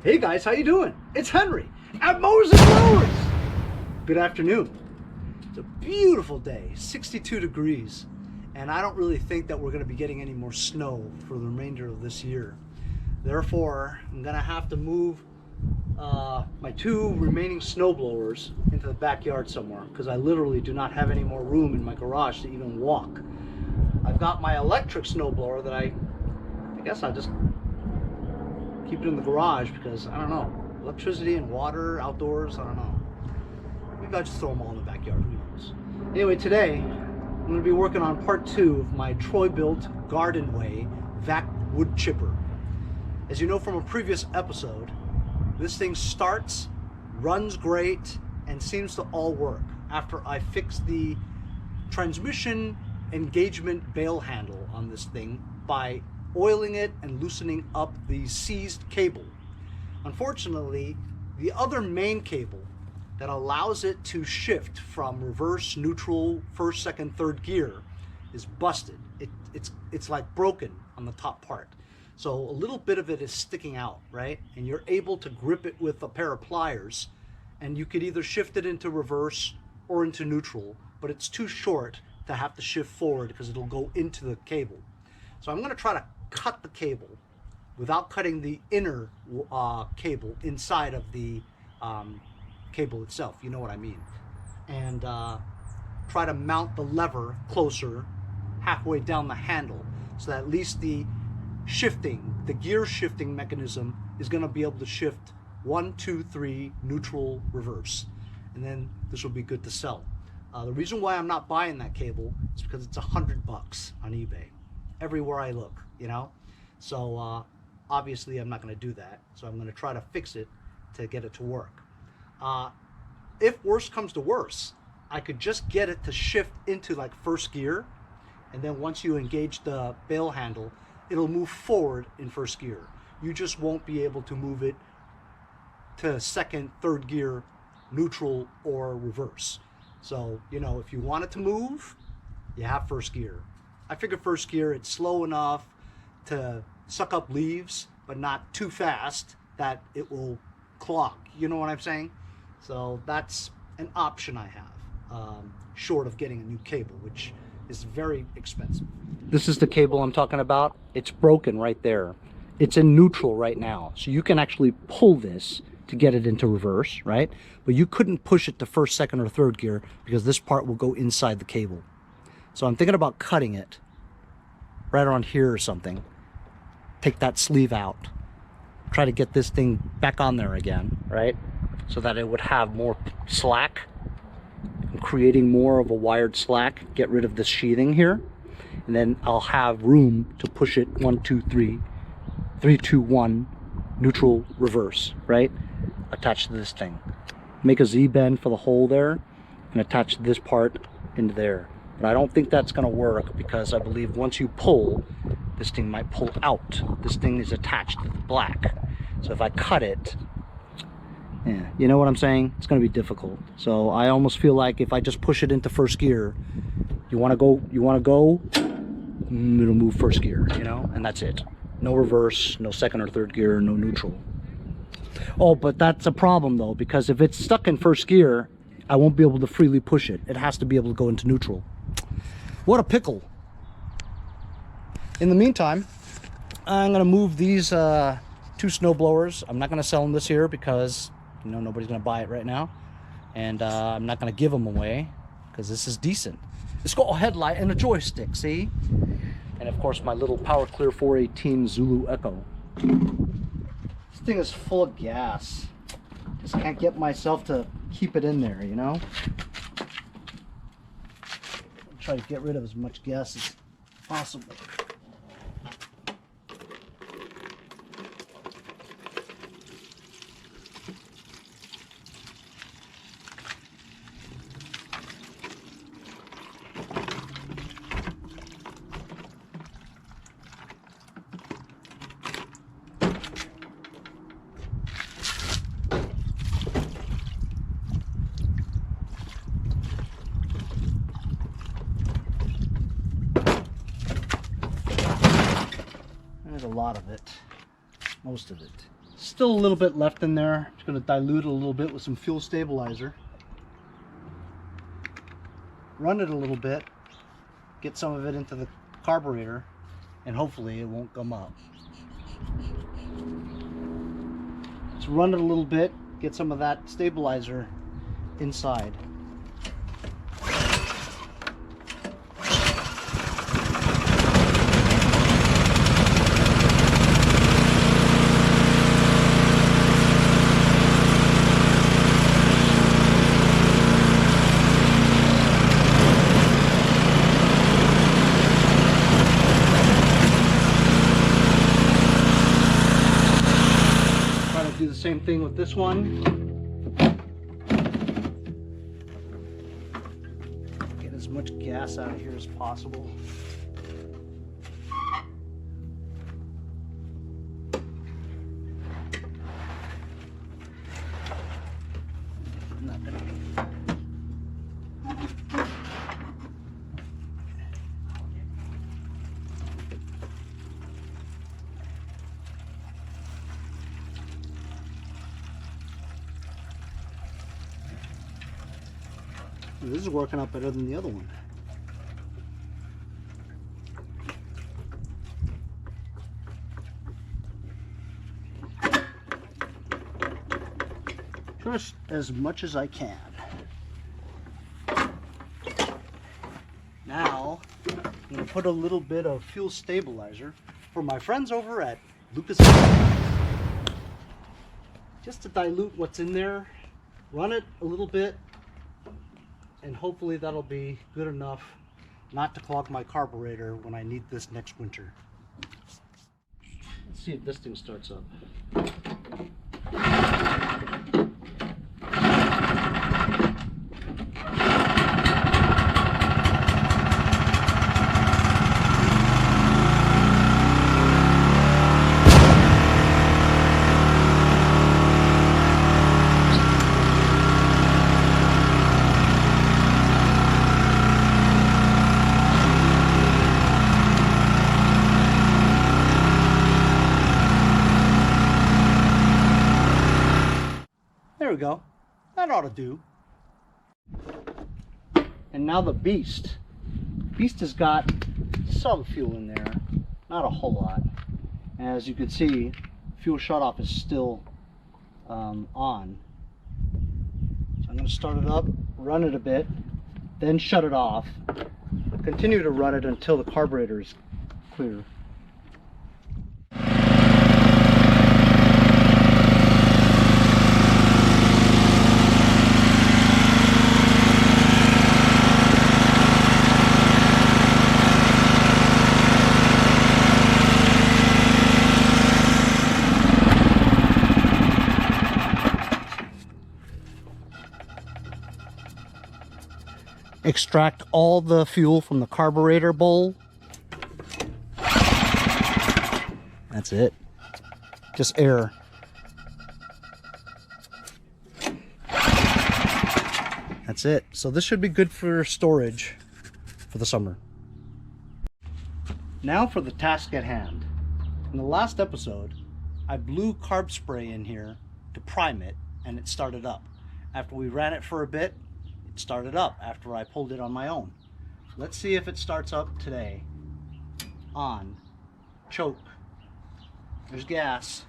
Hey guys, how you doing? It's Henry at Mowers and Blowers. Good afternoon. It's a beautiful day, 62 degrees, and I don't really think that we're going to be getting any more snow for the remainder of this year. Therefore, I'm going to have to move my two remaining snow blowers into the backyard somewhere because I literally do not have any more room in my garage to even walk. I've got my electric snow blower that I guess I'll just keep it in the garage because I don't know, electricity and water outdoors, I don't know. Maybe I'll just throw them all in the backyard, who knows. Anyway, today I'm going to be working on part 2 of my Bilt Mtd Gardenway vac wood chipper. As you know from a previous episode, this thing starts, runs great, and seems to all work after I fix the transmission engagement bail handle on this thing by oiling it and loosening up the seized cable. Unfortunately, the other main cable that allows it to shift from reverse, neutral, first, second, third gear is busted. It's like broken on the top part. So a little bit of it is sticking out, right? And you're able to grip it with a pair of pliers, and you could either shift it into reverse or into neutral, but it's too short to have to shift forward because it'll go into the cable. So I'm going to try to cut the cable without cutting the inner cable inside of the cable itself, you know what I mean, and try to mount the lever closer halfway down the handle so that at least the gear shifting mechanism is going to be able to shift 1, 2, 3, neutral, reverse, and then this will be good to sell. The reason why I'm not buying that cable is because it's $100 on eBay everywhere I look, you know. So obviously I'm not going to do that, so I'm going to try to fix it to get it to work. If worse comes to worse, I could just get it to shift into like first gear, and then once you engage the bail handle, it'll move forward in first gear. You just won't be able to move it to second, third gear, neutral, or reverse. So, you know, if you want it to move, you have first gear. I figure first gear, it's slow enough to suck up leaves, but not too fast that it will clog. You know what I'm saying? So that's an option I have, short of getting a new cable, which is very expensive. This is the cable I'm talking about. It's broken right there. It's in neutral right now. So you can actually pull this to get it into reverse, right? But you couldn't push it to first, second, or third gear because this part will go inside the cable. So I'm thinking about cutting it right around here or something. Take that sleeve out. Try to get this thing back on there again, right? So that it would have more slack. I'm creating more of a wired slack. Get rid of this sheathing here. And then I'll have room to push it 1, 2, 3, 3, 2, 1, neutral, reverse, right? Attach to this thing. Make a Z-bend for the hole there and attach this part into there. But I don't think that's going to work because I believe once you pull, this thing might pull out. This thing is attached to the black. So if I cut it, yeah, you know what I'm saying? It's going to be difficult. So I almost feel like if I just push it into first gear, you want to go, it'll move first gear, you know, and that's it. No reverse, no second or third gear, no neutral. Oh, but that's a problem though, because if it's stuck in first gear, I won't be able to freely push it. It has to be able to go into neutral. What a pickle. In the meantime, I'm going to move these 2 snow blowers. I'm not going to sell them this year because, you know, nobody's going to buy it right now. And I'm not going to give them away because this is decent. It's got a headlight and a joystick, see? And of course my little Power Clear 418 Zulu Echo. This thing is full of gas. Just can't get myself to keep it in there, you know? Try to get rid of as much gas as possible. A lot of it, most of it. Still a little bit left in there. Just going to dilute it a little bit with some fuel stabilizer. Run it a little bit, get some of it into the carburetor, and hopefully it won't gum up. Just run it a little bit, get some of that stabilizer inside. Do the same thing with this one. Get as much gas out of here as possible. This is working out better than the other one. Just as much as I can. Now, I'm going to put a little bit of fuel stabilizer for my friends over at Lucas. Just to dilute what's in there. Run it a little bit. And hopefully that'll be good enough not to clog my carburetor when I need this next winter. Let's see if this thing starts up. There we go. That ought to do. And now the Beast. Beast has got some fuel in there, not a whole lot. As you can see, fuel shutoff is still on. So I'm going to start it up, run it a bit, then shut it off. Continue to run it until the carburetor is clear. Extract all the fuel from the carburetor bowl. That's it. Just air. That's it. So this should be good for storage for the summer. Now for the task at hand. In the last episode, I blew carb spray in here to prime it, and it started up. After we ran it for a bit, it started up after I pulled it on my own. Let's see if it starts up today. On. Choke. There's gas.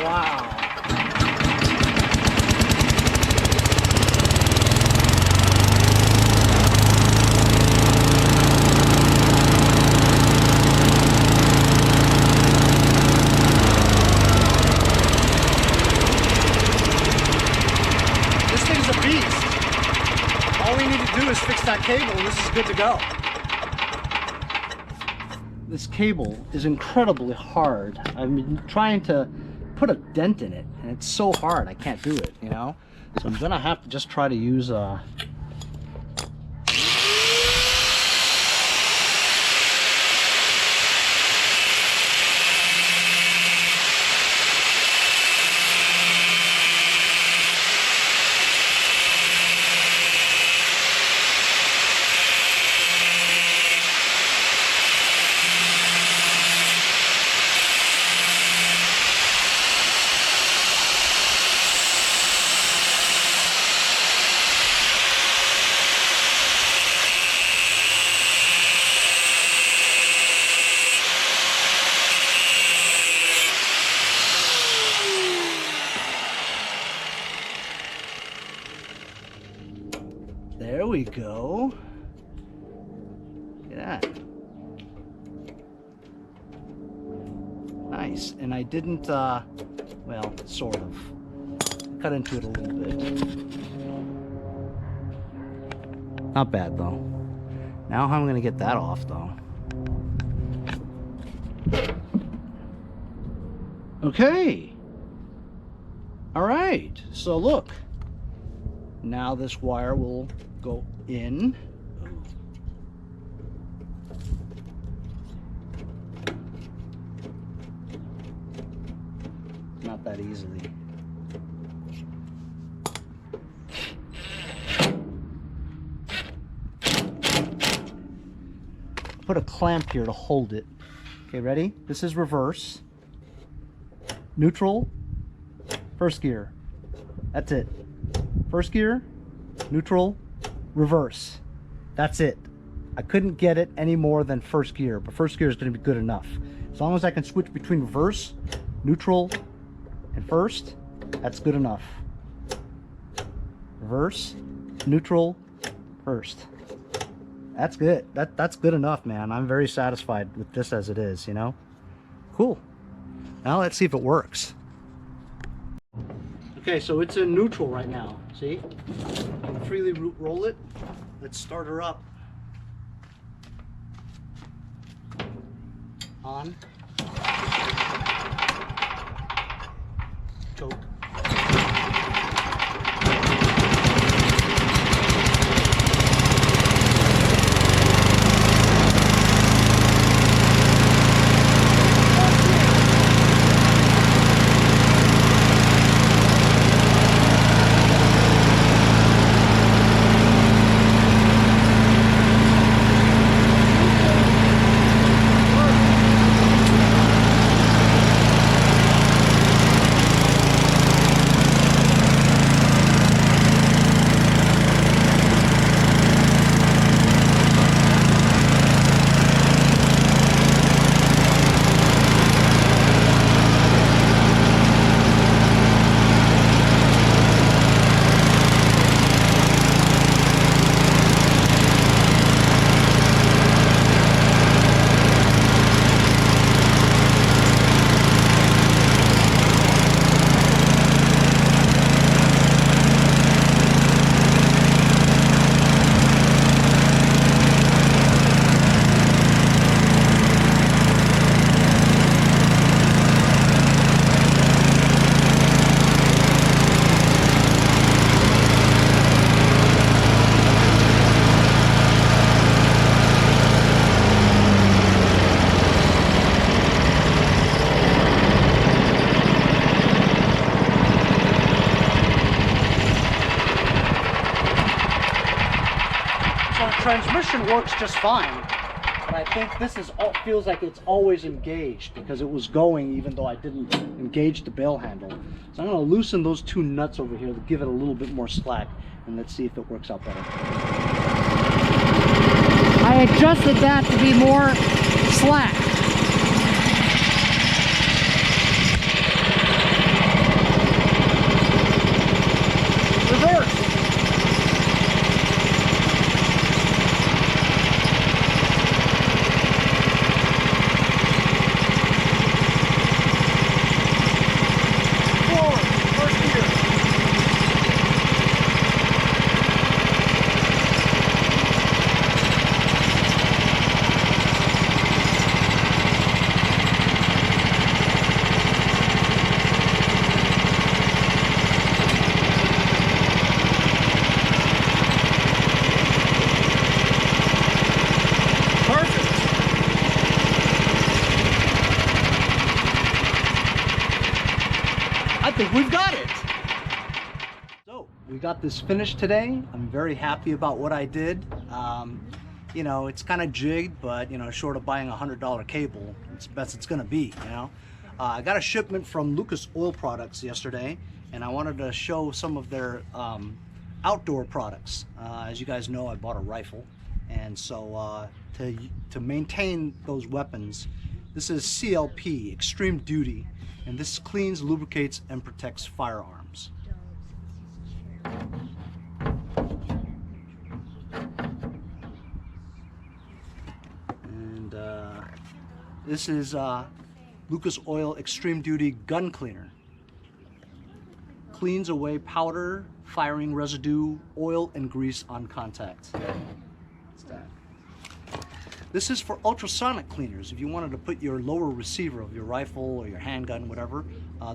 Wow. Fix that cable and this is good to go. This cable is incredibly hard. I've been trying to put a dent in it and it's so hard I can't do it, you know? So I'm gonna have to just try to use we go. Look at that. Nice. And I didn't, well, sort of. Cut into it a little bit. Not bad though. Now how am I going to get that off though? Okay. All right. So look. Now this wire will go in. Not that easily. Put a clamp here to hold it. Okay, ready? This is reverse. Neutral. First gear. That's it. First gear. Neutral. Reverse. That's it. I couldn't get it any more than first gear, but first gear is going to be good enough. As long as I can switch between reverse, neutral, and first, that's good enough. Reverse, neutral, first. That's good. That's good enough, man. I'm very satisfied with this as it is, you know? Cool. Now let's see if it works. Okay, so it's in neutral right now. See? I can freely roll it. Let's start her up. On. Choke. Transmission works just fine, but I think this is feels like it's always engaged because it was going even though I didn't engage the bail handle. So I'm going to loosen those two nuts over here to give it a little bit more slack, and let's see if it works out better. I adjusted that to be more slack. Reverse. I think we've got it. So we got this finished today. I'm very happy about what I did. You know, it's kind of jigged, but you know, short of buying a $100 cable, it's the best it's gonna be, you know. I got a shipment from Lucas Oil Products yesterday, and I wanted to show some of their outdoor products. As you guys know, I bought a rifle, and so to maintain those weapons, this is CLP, Extreme Duty, and this cleans, lubricates, and protects firearms. this is Lucas Oil Extreme Duty Gun Cleaner. Cleans away powder, firing residue, oil, and grease on contact. What's that? This is for ultrasonic cleaners. If you wanted to put your lower receiver of your rifle or your handgun, whatever,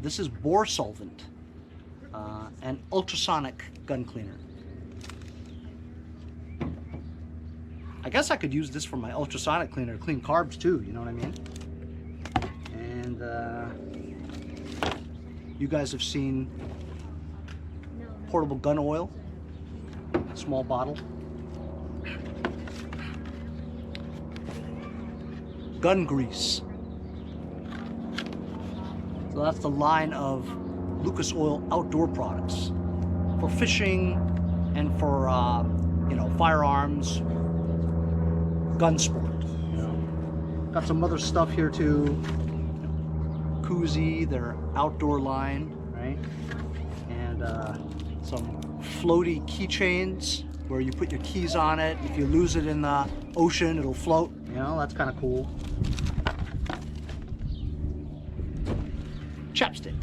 this is bore solvent, an ultrasonic gun cleaner. I guess I could use this for my ultrasonic cleaner to clean carbs too, you know what I mean? And you guys have seen portable gun oil, small bottle. Gun grease. So that's the line of Lucas Oil outdoor products for fishing and for you know, firearms, gun sport. You know. Got some other stuff here too. Koozie, their outdoor line, right? And some floaty keychains where you put your keys on it. If you lose it in the ocean, it'll float. You know, that's kind of cool. Chapstick.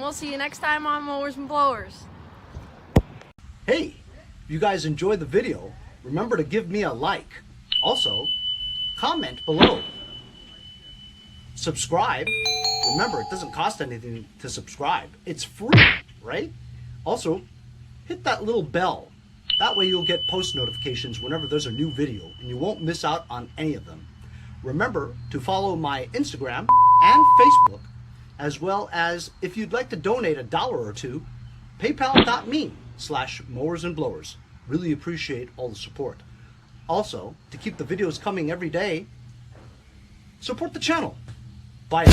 We'll see you next time on Mowers and Blowers. Hey, if you guys enjoyed the video, remember to give me a like. Also, comment below. Subscribe. Remember, it doesn't cost anything to subscribe. It's free, right? Also, hit that little bell. That way you'll get post notifications whenever there's a new video and you won't miss out on any of them. Remember to follow my Instagram and Facebook, as well as if you'd like to donate $1 or $2, paypal.me/mowersandblowers. Really appreciate all the support. Also, to keep the videos coming every day, support the channel. Bye.